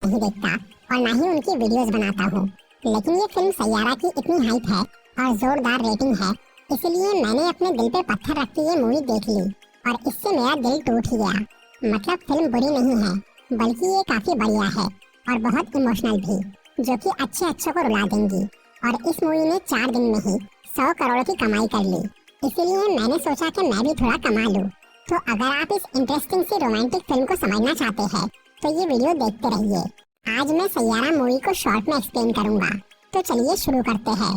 नहीं देखता और ना ही उनकी वीडियोस बनाता हूँ, लेकिन ये फिल्म सैयारा की इतनी हाइप है और जोरदार रेटिंग है, इसलिए मैंने अपने दिल पे पत्थर रख के ये मूवी देख ली और इससे मेरा दिल टूट ही गया। मतलब फिल्म बुरी नहीं है, बल्कि ये काफी बढ़िया है और बहुत इमोशनल भी, जो कि अच्छे को रुला देंगी। और इस मूवी ने 4 दिन में ही 100 करोड़ की कमाई कर ली, इसीलिए मैंने सोचा कि मैं भी थोड़ा कमा लूं। तो अगर आप इस इंटरेस्टिंग सी रोमांटिक फिल्म को समझना चाहते हैं तो ये वीडियो देखते रहिए। आज मैं सैयारा मूवी को शॉर्ट में एक्सप्लेन करूंगा, तो चलिए शुरू करते हैं।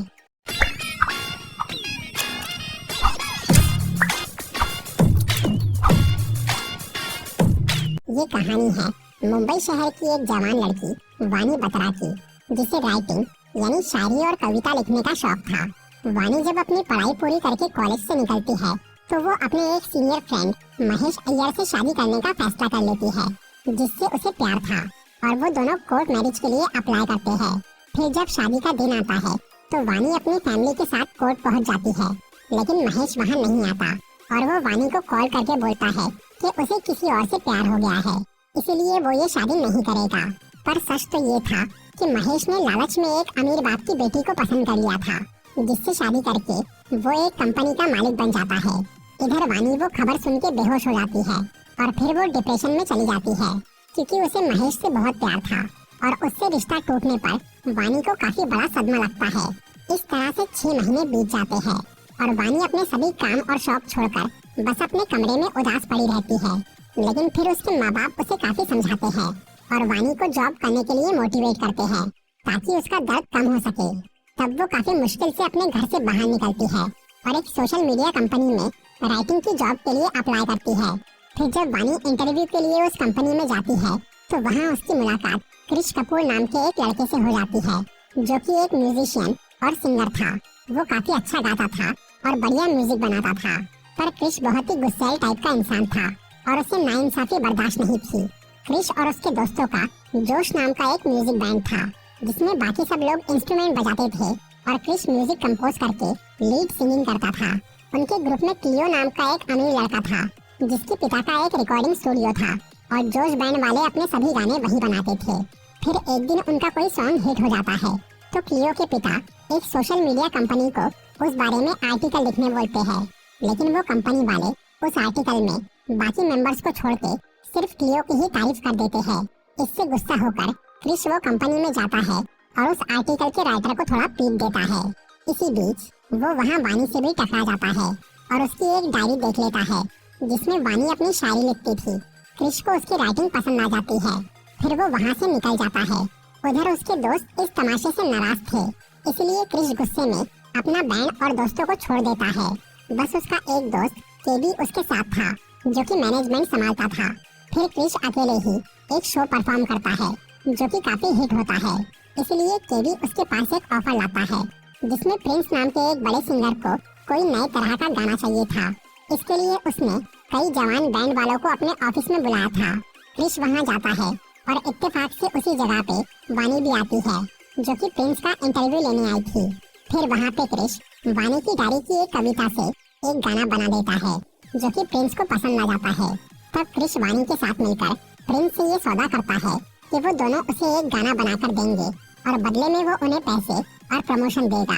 ये कहानी है मुंबई शहर की एक जवान लड़की वानी बत्रा की, जिसे राइटिंग यानी शायरी और कविता लिखने का शौक था। वानी जब अपनी पढ़ाई पूरी करके कॉलेज से निकलती है तो वो अपने एक सीनियर फ्रेंड महेश अय्यर से शादी करने का फैसला कर लेती है, जिससे उसे प्यार था और वो दोनों कोर्ट मैरिज के लिए अप्लाई करते हैं। फिर जब शादी का दिन आता है तो वानी अपनी फैमिली के साथ कोर्ट पहुंच जाती है, लेकिन महेश वहां नहीं आता और वो वानी को कॉल करके बोलता है कि उसे किसी और से प्यार हो गया है, इसीलिए वो ये शादी नहीं करेगा। पर सच तो ये था कि महेश ने लालच में एक अमीर बाप की बेटी को पसंद कर लिया था, जिससे शादी करके वो एक कंपनी का मालिक बन जाता है। इधर वानी वो खबर सुन के बेहोश हो जाती है और फिर वो डिप्रेशन में चली जाती है, क्योंकि उसे महेश से बहुत प्यार था और उससे रिश्ता टूटने पर वानी को काफी बड़ा सदमा लगता है। इस तरह से 6 महीने बीत जाते हैं और वानी अपने सभी काम और शौक छोड़कर बस अपने कमरे में उदास पड़ी रहती है। लेकिन फिर उसके माँ बाप उसे काफी समझाते हैं और वानी को जॉब करने के लिए मोटिवेट करते हैं ताकि उसका दर्द कम हो सके। तब वो काफी मुश्किल से अपने घर से बाहर निकलती है और एक सोशल मीडिया कंपनी में राइटिंग की जॉब के लिए अप्लाई करती है। फिर जब वानी इंटरव्यू के लिए उस कंपनी में जाती है तो वहाँ उसकी मुलाकात क्रिश कपूर नाम के एक लड़के से हो जाती है, जो कि एक म्यूजिशियन और सिंगर था। वो काफी अच्छा गाता था और बढ़िया म्यूजिक बनाता था, पर क्रिश बहुत ही गुस्सैल टाइप का इंसान था और उसे नाइंसाफी बर्दाश्त नहीं थी। क्रिश और उसके दोस्तों का जोश नाम का एक म्यूजिक बैंड था, जिसमें बाकी सब लोग इंस्ट्रूमेंट बजाते थे और क्रिश म्यूजिक कंपोज करके लीड सिंगिंग करता था। उनके ग्रुप में क्लियो नाम का एक अमीर लड़का था, जिसके पिता का एक रिकॉर्डिंग स्टूडियो था और जोश बैंड वाले अपने सभी गाने वहीं बनाते थे। फिर एक दिन उनका कोई सॉन्ग हिट हो जाता है तो क्लियो के पिता एक सोशल मीडिया कंपनी को उस बारे में आर्टिकल लिखने बोलते हैं, लेकिन वो कंपनी वाले उस आर्टिकल में बाकी मेंबर्स को छोड़ के सिर्फ क्लियो की ही तारीफ कर देते हैं। इससे गुस्सा होकर क्रिश वो कंपनी में जाता है और उस आर्टिकल के राइटर को थोड़ा पीट देता है। इसी बीच वो वहाँ वानी से भी टकरा जाता है और उसकी एक डायरी देख लेता है, जिसमें वानी अपनी शायरी लिखती थी। क्रिश को उसकी राइटिंग पसंद आ जाती है, फिर वो वहाँ से निकल जाता है। उधर उसके दोस्त इस तमाशे से नाराज थे, इसलिए क्रिश गुस्से में अपना बैंड और दोस्तों को छोड़ देता है। बस उसका एक दोस्त केबी उसके साथ था, जो कि मैनेजमेंट संभालता था। फिर क्रिश अकेले ही एक शो परफॉर्म करता है, जो कि काफी हिट होता है, इसलिए केबी उसके पास एक ऑफर लाता है, जिसमें प्रिंस नाम के एक बड़े सिंगर को कोई नए तरह का गाना चाहिए था। इसके लिए उसने कई जवान बैंड वालों को अपने ऑफिस में बुलाया था। क्रिश वहां जाता है और इत्तेफाक से उसी जगह पे वानी भी आती है, जो कि प्रिंस का इंटरव्यू लेने आई थी। फिर वहां पे क्रिश वानी की डायरी की एक कविता से एक गाना बना देता है, जो कि प्रिंस को पसंद आ जाता है। तब क्रिश वानी के साथ मिलकर प्रिंस से ये सौदा करता है कि वो दोनों उसे एक गाना बनाकर देंगे और बदले में वो उन्हें पैसे और प्रमोशन देगा।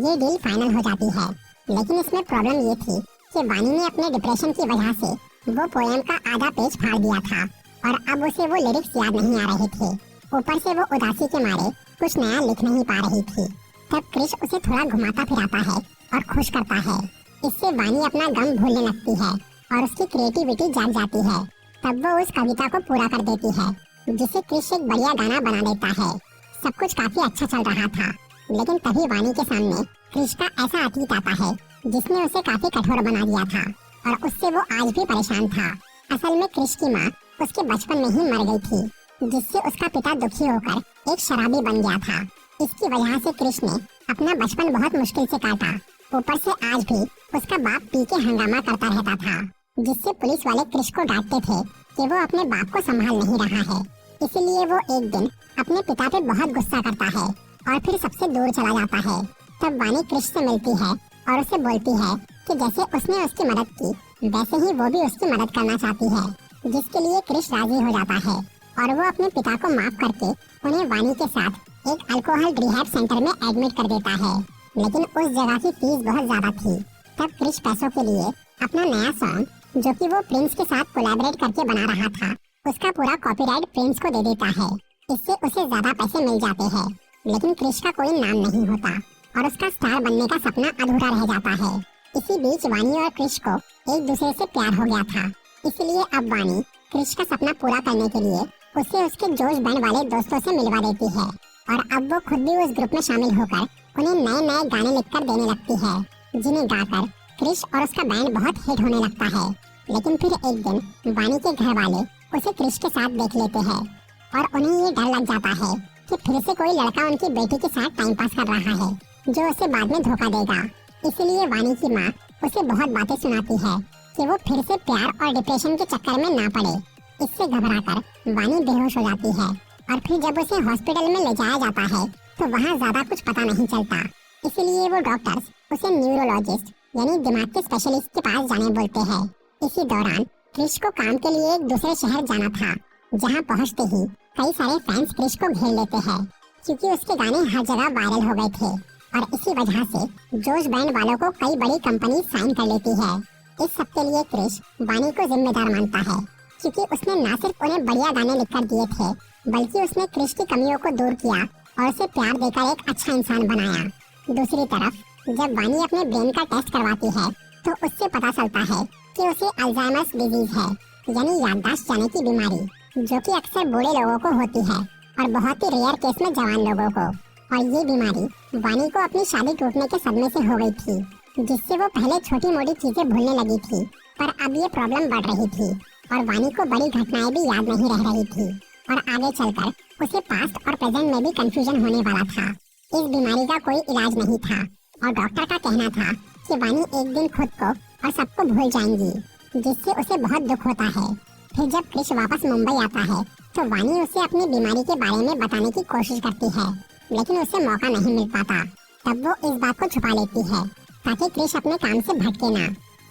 ये डील फाइनल हो जाती है, लेकिन इसमें प्रॉब्लम ये थी कि वानी ने अपने डिप्रेशन की वजह से वो पोएम का आधा पेज फाड़ दिया था और अब उसे वो लिरिक्स याद नहीं आ रहे थे। ऊपर से वो उदासी के मारे कुछ नया लिख नहीं पा रही थी। तब क्रिश उसे थोड़ा घुमाता फिराता है और खुश करता है। इससे वानी अपना गम भूलने लगती है और उसकी क्रिएटिविटी जाग जाती है। तब वो उस कविता को पूरा कर देती है, जिससे क्रिश एक बढ़िया गाना बना देता है। सब कुछ काफी अच्छा चल रहा था, लेकिन तभी वानी के सामने क्रिश का ऐसा अतीत आता है जिसने उसे काफी कठोर बना दिया था और उससे वो आज भी परेशान था। असल में क्रिश की माँ उसके बचपन में ही मर गई थी, जिससे उसका पिता दुखी होकर एक शराबी बन गया था। इसकी वजह से क्रिश ने अपना बचपन बहुत मुश्किल से काटा। ऊपर से आज भी उसका बाप पी के हंगामा करता रहता था, जिससे पुलिस वाले क्रिश को डांटते थे कि वो अपने बाप को संभाल नहीं रहा है। इसलिए वो एक दिन अपने पिता पे बहुत गुस्सा करता है और फिर सबसे दूर चला जाता है। तब वानी क्रिश से मिलती है और उसे बोलती है कि जैसे उसने उसकी मदद की, वैसे ही वो भी उसकी मदद करना चाहती है, जिसके लिए क्रिश राजी हो जाता है। और वो अपने पिता को माफ करके उन्हें वानी के साथ एक अल्कोहल रिहैब सेंटर में एडमिट कर देता है। लेकिन उस जगह की फीस बहुत ज्यादा थी। तब क्रिश पैसों के लिए अपना नया सॉन्ग जो कि वो प्रिंस के साथ कोलैबोरेट करके बना रहा था, उसका पूरा कॉपीराइट प्रिंस को दे देता है। इससे उसे ज्यादा पैसे मिल जाते हैं। लेकिन क्रिश का कोई नाम नहीं होता और उसका स्टार बनने का सपना अधूरा रह जाता है। इसी बीच वानी और क्रिश को एक दूसरे से प्यार हो गया था। इसलिए अब वानी क्रिश का सपना पूरा करने के लिए उसे उसके जोश बैंड वाले दोस्तों से मिलवा देती है और अब वो खुद भी उस ग्रुप में शामिल होकर उन्हें नए नए गाने लिखकर देने लगती है, जिन्हें गाकर क्रिश और उसका बैंड बहुत हिट होने लगता है। लेकिन फिर एक दिन वानी के घर वाले उसे क्रिश के साथ देख लेते हैं और उन्हें ये डर लग जाता है कि फिर से कोई लड़का उनकी बेटी के साथ टाइम पास कर रहा है जो उसे बाद में धोखा देगा। इसलिए वानी की माँ उसे बहुत बातें सुनाती है कि वो फिर से प्यार और डिप्रेशन के चक्कर में ना पड़े। इससे घबराकर वानी बेहोश हो जाती है और फिर जब उसे हॉस्पिटल में ले जाया जाता है तो वहाँ ज्यादा कुछ पता नहीं चलता। इसलिए वो डॉक्टर्स उसे न्यूरोलॉजिस्ट यानी दिमाग के स्पेशलिस्ट के पास जाने बोलते हैं। इसी दौरान क्रिश को काम के लिए एक दूसरे शहर जाना था, जहाँ पहुँचते ही कई सारे फैंस क्रिश को घेर लेते हैं क्योंकि उसके गाने हर जगह वायरल हो गए थे और इसी वजह से जोश बैंड वालों को कई बड़ी कंपनी साइन कर लेती है। इस सब के लिए क्रिश वानी को जिम्मेदार मानता है क्योंकि उसने न सिर्फ उन्हें बढ़िया गाने लिखकर दिए थे बल्कि उसने क्रिश की कमियों को दूर किया और उसे प्यार देकर एक अच्छा इंसान बनाया। दूसरी तरफ जब वानी अपने ब्रेन का टेस्ट करवाती है तो उससे पता चलता है कि उसे अल्जाइमर्स डिजीज है यानी याददाश्त जाने की बीमारी, जो कि अक्सर बूढ़े लोगों को होती है और बहुत ही रेयर केस में जवान लोगों को। और ये बीमारी वानी को अपनी शादी टूटने के सदमे से हो गई थी, जिससे वो पहले छोटी मोटी चीजें भूलने लगी थी, पर अब ये प्रॉब्लम बढ़ रही थी और वानी को बड़ी घटनाएं भी याद नहीं रह रही थी और आगे चलकर उसे पास्ट और प्रेजेंट में भी कंफ्यूजन होने वाला था। इस बीमारी का कोई इलाज नहीं था और डॉक्टर का कहना था कि वानी एक दिन खुद को और सबको भूल जाएंगी, जिससे उसे बहुत दुख होता है। फिर जब क्रिश वापस मुंबई आता है तो वानी उसे अपनी बीमारी के बारे में बताने की कोशिश करती है, लेकिन उसे मौका नहीं मिल पाता। तब वो इस बात को छुपा लेती है ताकि क्रिश अपने काम से भटके ना।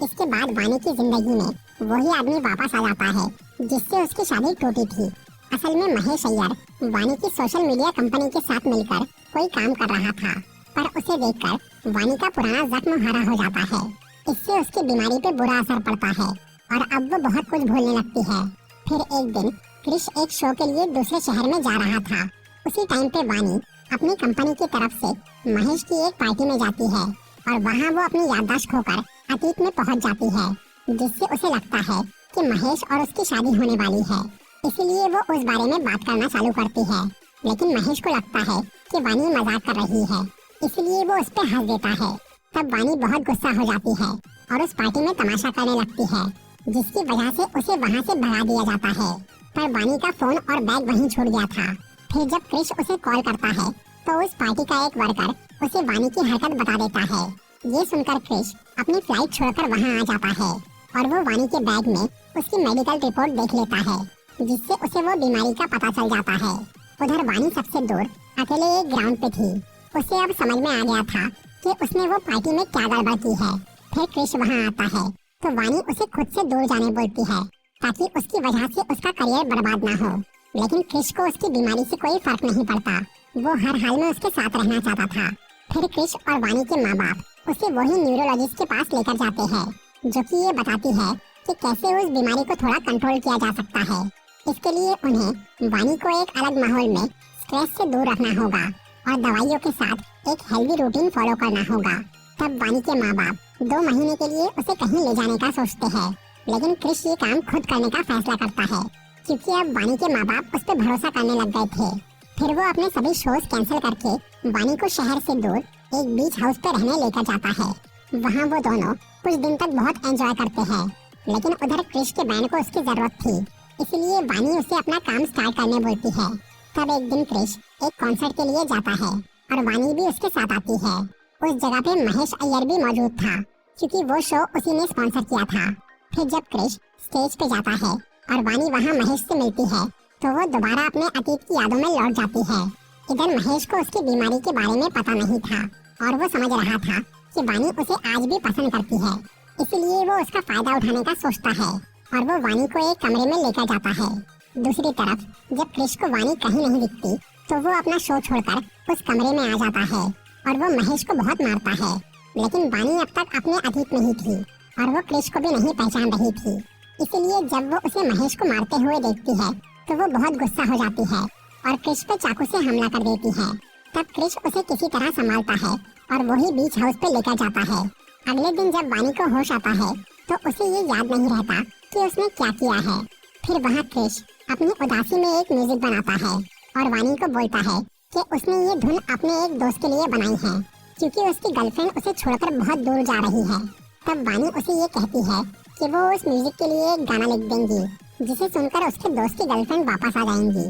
इसके बाद वानी की जिंदगी में वही आदमी वापस आ जाता है जिससे उसकी शादी टूटी थी। असल में महेश अय्यर वानी की सोशल मीडिया कंपनी के साथ मिलकर कोई काम कर रहा था, पर उसे देखकर वानी का पुराना जख्म हरा हो जाता है। इससे उसकी बीमारी पे बुरा असर पड़ता है और अब वो बहुत कुछ भूलने लगती है। फिर एक दिन क्रिश एक शो के लिए दूसरे शहर में जा रहा था। उसी टाइम पे वानी अपनी कंपनी की तरफ से महेश की एक पार्टी में जाती है और वहाँ वो अपनी याददाश्त खोकर अतीत में पहुँच जाती है, जिससे उसे लगता है कि महेश और उसकी शादी होने वाली है। इसीलिए वो उस बारे में बात करना चालू करती है, लेकिन महेश को लगता है कि वानी मजाक कर रही है, इसलिए वो उस पर हंस देता है। तब वानी बहुत गुस्सा हो जाती है और उस पार्टी में तमाशा करने लगती है, जिसकी वजह से उसे वहाँ से भगा दिया जाता है। पर वानी का फोन और बैग वहीं छूट गया था। फिर जब क्रिश उसे कॉल करता है तो उस पार्टी का एक वर्कर उसे वानी की हरकत बता देता है। ये सुनकर क्रिश अपनी फ्लाइट छोड़कर वहाँ आ जाता है और वो वानी के बैग में उसकी मेडिकल रिपोर्ट देख लेता है, जिससे उसे वो बीमारी का पता चल जाता है। उधर वानी सबसे दूर अकेले एक ग्राउंड पे थी। उसे अब समझ में आ गया था कि उसने वो पार्टी में क्या गड़बड़ की है। फिर क्रिश वहाँ आता है तो वानी उसे खुद से दूर जाने बोलती है ताकि उसकी वजह से उसका करियर बर्बाद ना हो। लेकिन क्रिश को उसकी बीमारी से कोई फर्क नहीं पड़ता, वो हर हाल में उसके साथ रहना चाहता था। फिर क्रिश और वानी के माँ बाप उसे वही न्यूरोलॉजिस्ट के पास लेकर जाते हैं, जो कि ये बताती है कि कैसे उस बीमारी को थोड़ा कंट्रोल किया जा सकता है। इसके लिए उन्हें वानी को एक अलग माहौल में स्ट्रेस से दूर रखना होगा और दवाइयों के साथ एक हेल्दी रूटीन फॉलो करना होगा। तब वानी के माँ बाप 2 महीने के लिए उसे कहीं ले जाने का सोचते हैं, लेकिन क्रिश ये काम खुद करने का फैसला करता है क्योंकि अब वानी के माँ बाप उस पर भरोसा करने लग गए थे। फिर वो अपने सभी शोज कैंसिल करके वानी को शहर से दूर एक बीच हाउस पे रहने लेकर जाता है। वहाँ वो दोनों कुछ दिन तक बहुत एंजॉय करते हैं, लेकिन उधर क्रिश के बैंड को उसकी जरूरत थी, इसलिए वानी उसे अपना काम स्टार्ट करने बोलती है। तब एक दिन क्रिश एक कॉन्सर्ट के लिए जाता है और वानी भी उसके साथ आती है। उस जगह पे महेश अय्यर भी मौजूद था क्योंकि वो शो उसी ने स्पॉन्सर किया था। फिर जब क्रिश स्टेज पे जाता है और वानी वहाँ महेश से मिलती है तो वो दोबारा अपने अतीत की यादों में लौट जाती है। इधर महेश को उसकी बीमारी के बारे में पता नहीं था और वो समझ रहा था कि वानी उसे आज भी पसंद करती है, इसलिए वो उसका फायदा उठाने का सोचता है और वो वानी को एक कमरे में लेकर जाता है दूसरी तरफ जब क्रिश को वानी कहीं नहीं दिखती तो वो अपना शो छोड़कर उस कमरे में आ जाता है और वो महेश को बहुत मारता है। लेकिन वानी अब तक अपने अतीत में ही थी और वो क्रिश को भी नहीं पहचान रही थी। इसलिए जब वो उसे महेश को मारते हुए देखती है तो वो बहुत गुस्सा हो जाती है और क्रिश पे चाकू से हमला कर देती है। तब क्रिश उसे किसी तरह संभालता है और वही बीच हाउस पे लेकर जाता है। अगले दिन जब वानी को होश आता है तो उसे ये याद नहीं रहता कि उसने क्या किया है। फिर वहाँ क्रिश अपनी उदासी में एक म्यूजिक बनाता है और वानी को बोलता है कि उसने ये धुन अपने एक दोस्त के लिए बनाई है क्योंकि उसकी गर्लफ्रेंड उसे छोड़कर बहुत दूर जा रही है। तब वानी उसे ये कहती है कि वो उस म्यूजिक के लिए एक गाना लिख देंगी जिसे सुनकर उसके दोस्त की गर्लफ्रेंड वापस आ जाएंगी।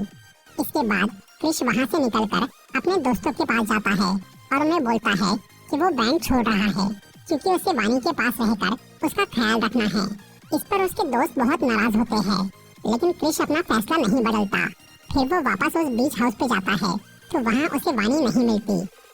इसके बाद क्रिश वहाँ से निकलकर अपने दोस्तों के पास जाता है और उन्हें बोलता है कि वो बैंक छोड़ रहा है क्योंकि उसे वानी के पास रहकर उसका ख्याल रखना है। इस पर उसके दोस्त बहुत नाराज होते हैं, लेकिन क्रिश अपना फैसला नहीं बदलता। फिर वो वापस उस बीच हाउस पे जाता है तो वहाँ उसे वानी नहीं मिलती।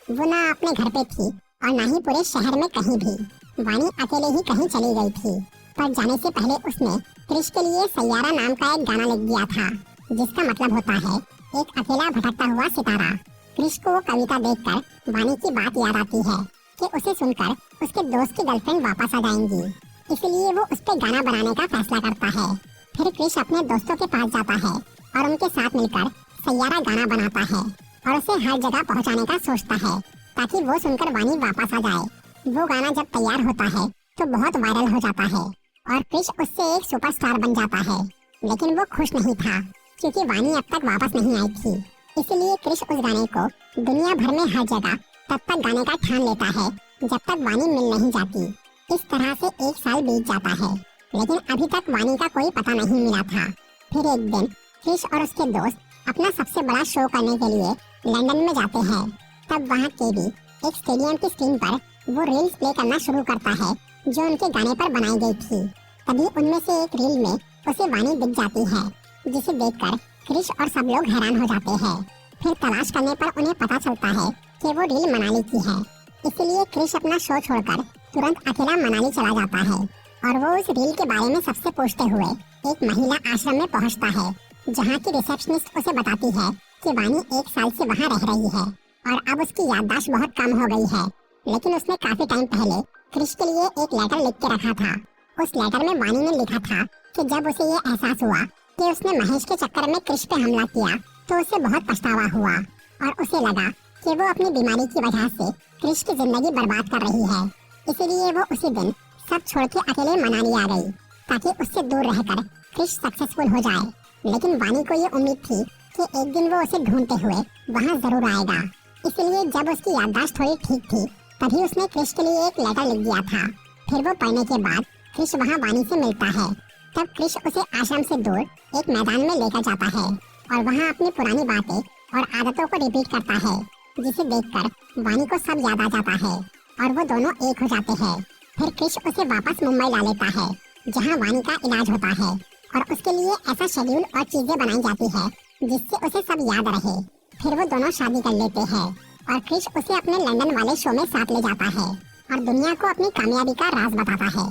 वो ना अपने घर पे थी और ना ही पूरे शहर में कहीं भी। वानी अकेले ही कहीं चली गई थी, पर जाने से पहले उसने क्रिश के लिए सैयारा नाम का एक गाना लिख दिया था जिसका मतलब होता है एक अकेला भटकता हुआ सितारा। क्रिश को वो कविता देखकर वानी की बात याद आती है कि उसे सुनकर उसके दोस्त की गर्लफ्रेंड वापस आ जाएंगी। इसलिए वो उस पर गाना बनाने का फैसला करता है। फिर क्रिश अपने दोस्तों के पास जाता है और उनके साथ मिलकर सैयारा गाना बनाता है और उसे हर जगह पहुंचाने का सोचता है ताकि वो सुनकर वानी वापस आ जाए। वो गाना जब तैयार होता है तो बहुत वायरल हो जाता है और क्रिश उससे एक सुपरस्टार बन जाता है। लेकिन वो खुश नहीं था क्योंकि वानी अब तक वापस नहीं आई थी। इसलिए क्रिश उस गाने को दुनिया भर में हर जगह तब तक गाने का ठान लेता है जब तक वानी मिल नहीं जाती। इस तरह से एक साल बीत जाता है, लेकिन अभी तक वानी का कोई पता नहीं मिला था। फिर एक दिन क्रिश और उसके दोस्त अपना सबसे बड़ा शो करने के लिए लंदन में जाते हैं। तब वहाँ केवी एक स्टेडियम की स्क्रीन पर वो रील्स प्ले करना शुरू करता है जो उनके गाने पर बनाई गई थी। तभी उनमें से एक रील में उसे वानी दिख जाती है, जिसे देखकर क्रिश और सब लोग हैरान हो जाते हैं। फिर तलाश करने पर उन्हें पता चलता है कि वो रील मनाली की है। इसलिए क्रिश अपना शो छोड़कर तुरंत अकेला मनाली चला जाता है और वो उस रील के बारे में सबसे पूछते हुए एक महिला आश्रम में पहुंचता है, जहां की रिसेप्शनिस्ट उसे बताती है कि वानी एक साल से वहां रह रही है और अब उसकी याददाश्त बहुत कम हो गई है। लेकिन उसने काफी टाइम पहले क्रिश के लिए एक लेटर लिख के रखा था। उस लेटर में वानी ने लिखा था कि जब उसे ये एहसास हुआ कि उसने महेश के चक्कर में क्रिश पे हमला किया तो उसे बहुत पछतावा हुआ और उसे लगा कि वो अपनी बीमारी की वजह से क्रिश की जिंदगी बर्बाद कर रही है। इसीलिए वो उसी दिन सब छोड़ के अकेले मनाली आ गई ताकि उससे दूर रहकर क्रिश सक्सेसफुल हो जाए। लेकिन वानी को ये उम्मीद थी कि एक दिन वो उसे ढूंढते हुए वहाँ जरूर आएगा। इसलिए जब उसकी याददाश्त थोड़ी ठीक थी तभी उसने क्रिश के लिए एक लेटर लिख दिया था। फिर वो पढ़ने के बाद क्रिश वहाँ वानी से मिलता है। तब क्रिश उसे आश्रम से दूर एक मैदान में लेकर जाता है और वहाँ अपनी पुरानी बातें और आदतों को रिपीट करता है, जिसे देखकर वानी को सब याद आ जाता है और वो दोनों एक हो जाते हैं। फिर क्रिश उसे वापस मुंबई ला लेता है जहाँ वानी का इलाज होता है और उसके लिए ऐसा शेड्यूल और चीजें बनाई जाती है जिससे उसे सब याद रहे। फिर वो दोनों शादी कर लेते हैं और क्रिश उसे अपने लंदन वाले शो में साथ ले जाता है और दुनिया को अपनी कामयाबी का राज बताता है।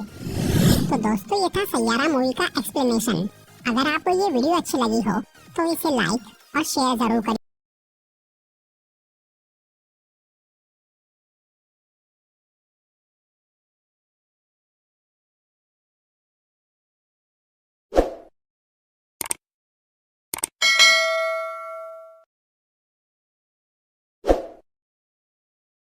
तो दोस्तों, ये था सैयारा मूवी का एक्सप्लेनेशन। अगर आपको ये वीडियो अच्छी लगी हो तो इसे लाइक और शेयर जरूर करिए।